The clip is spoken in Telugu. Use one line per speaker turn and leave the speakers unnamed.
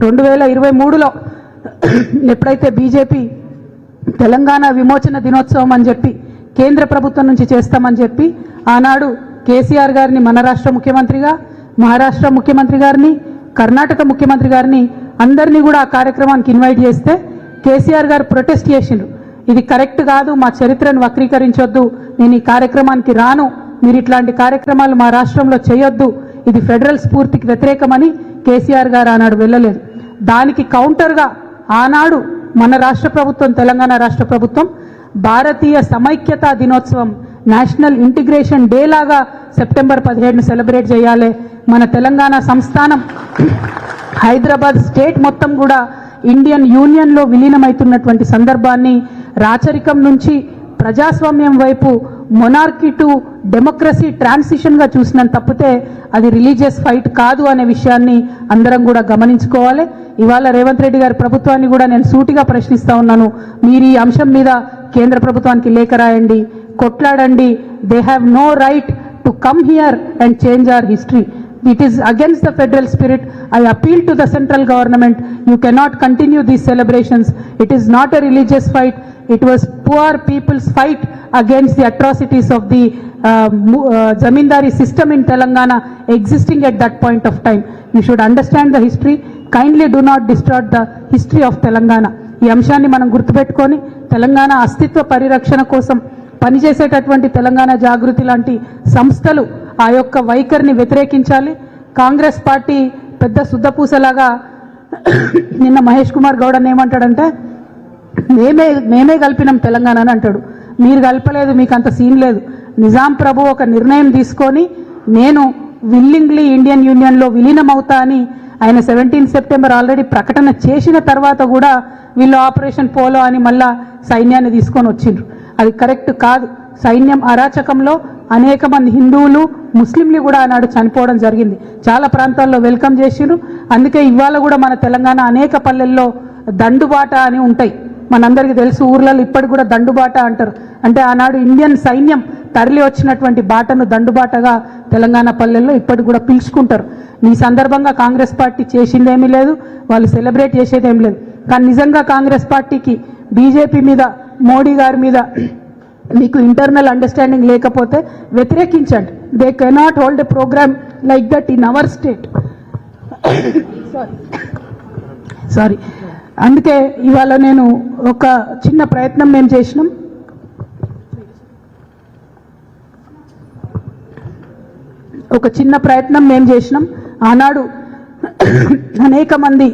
2023లో ఎప్పుడైతే బీజేపీ తెలంగాణ విమోచన దినోత్సవం అని చెప్పి కేంద్ర ప్రభుత్వం నుంచి చేస్తామని చెప్పి ఆనాడు కేసీఆర్ గారిని మన రాష్ట్ర ముఖ్యమంత్రిగా, మహారాష్ట్ర ముఖ్యమంత్రి గారిని, కర్ణాటక ముఖ్యమంత్రి గారిని అందరినీ కూడా ఆ కార్యక్రమానికి ఇన్వైట్ చేస్తే కేసీఆర్ గారు ప్రొటెస్ట్ చేసిండ్రు. ఇది కరెక్ట్ కాదు, మా చరిత్రను వక్రీకరించొద్దు, నేను ఈ కార్యక్రమానికి రాను, మీరు ఇట్లాంటి కార్యక్రమాలు మా రాష్ట్రంలో చేయొద్దు, ఇది ఫెడరల్ స్ఫూర్తికి వ్యతిరేకమని కేసీఆర్ గారు ఆనాడు వెళ్ళలేదు. దానికి కౌంటర్గా ఆనాడు మన రాష్ట్ర ప్రభుత్వం, తెలంగాణ రాష్ట్ర ప్రభుత్వం భారతీయ సమైక్యతా దినోత్సవం, నేషనల్ ఇంటిగ్రేషన్ డే లాగా సెప్టెంబర్ 17ను సెలబ్రేట్ చేయాలి. మన తెలంగాణ సంస్థానం హైదరాబాద్ స్టేట్ మొత్తం కూడా ఇండియన్ యూనియన్లో విలీనమవుతున్నటువంటి సందర్భాన్ని రాచరికం నుంచి ప్రజాస్వామ్యం వైపు, మొనార్కీ టు డెమోక్రసీ ట్రాన్సిషన్గా చూసినంత తప్పితే అది రిలీజియస్ ఫైట్ కాదు అనే విషయాన్ని అందరం కూడా గమనించుకోవాలి. ఇవాళ రేవంత్ రెడ్డి గారి ప్రభుత్వాన్ని కూడా నేను సూటిగా ప్రశ్నిస్తా ఉన్నాను. మీరు ఈ అంశం మీద కేంద్ర ప్రభుత్వానికి లేఖ రాయండి, కొట్లాడండి. They have no right to come here and change our history. It is against the federal spirit. I appeal to the central government. You cannot continue these celebrations. It is not a religious fight. It was poor people's fight against the atrocities of the zamindari system in Telangana existing at that point of time. You should understand the history. Kindly do not distort the history of Telangana. ఈ అంశాన్ని మనం గుర్తుపెట్టుకొని తెలంగాణ అస్తిత్వ పరిరక్షణ కోసం పనిచేసేటటువంటి తెలంగాణ జాగృతి లాంటి సంస్థలు ఆ యొక్క వైఖరిని వ్యతిరేకించాలి. కాంగ్రెస్ పార్టీ పెద్ద శుద్ధపూసలాగా నిన్న మహేష్ కుమార్ గౌడ్ అని ఏమంటాడంటే మేమే కలిపినాం తెలంగాణ అని అంటాడు. మీరు కలపలేదు, మీకు అంత సీన్ లేదు. నిజాం ప్రభు ఒక నిర్ణయం తీసుకొని నేను విల్లింగ్లీ ఇండియన్ యూనియన్లో విలీనమవుతా అని ఆయన 17 సెప్టెంబర్ ఆల్రెడీ ప్రకటన చేసిన తర్వాత కూడా వీళ్ళు ఆపరేషన్ పోలో అని మళ్ళా సైన్యాన్ని తీసుకొని వచ్చిండ్రు. అది కరెక్ట్ కాదు. సైన్యం అరాచకంలో అనేక మంది హిందువులు, ముస్లింలు కూడా ఆనాడు చనిపోవడం జరిగింది. చాలా ప్రాంతాల్లో వెల్కమ్ చేసిండ్రు. అందుకే ఇవాళ కూడా మన తెలంగాణ అనేక పల్లెల్లో దండుబాట అని ఉంటాయి. మనందరికీ తెలుసు, ఊర్లలో ఇప్పటికి కూడా దండుబాట అంటారు. అంటే ఆనాడు ఇండియన్ సైన్యం తరలి వచ్చినటువంటి బాటను దండుబాటగా తెలంగాణ పల్లెల్లో ఇప్పటికి కూడా పిలుచుకుంటారు. ఈ సందర్భంగా కాంగ్రెస్ పార్టీ చేసిందేమీ లేదు, వాళ్ళు సెలబ్రేట్ చేసేదేమీ లేదు. కానీ నిజంగా కాంగ్రెస్ పార్టీకి బీజేపీ మీద, మోడీ గారి మీద మీకు ఇంటర్నల్ అండర్స్టాండింగ్ లేకపోతే వ్యతిరేకించండి. They cannot hold a programme like that in our state. Sorry. అందుకే ఇవాళ నేను ఒక చిన్న ప్రయత్నం మేము చేసినాం. ఆనాడు అనేక మంది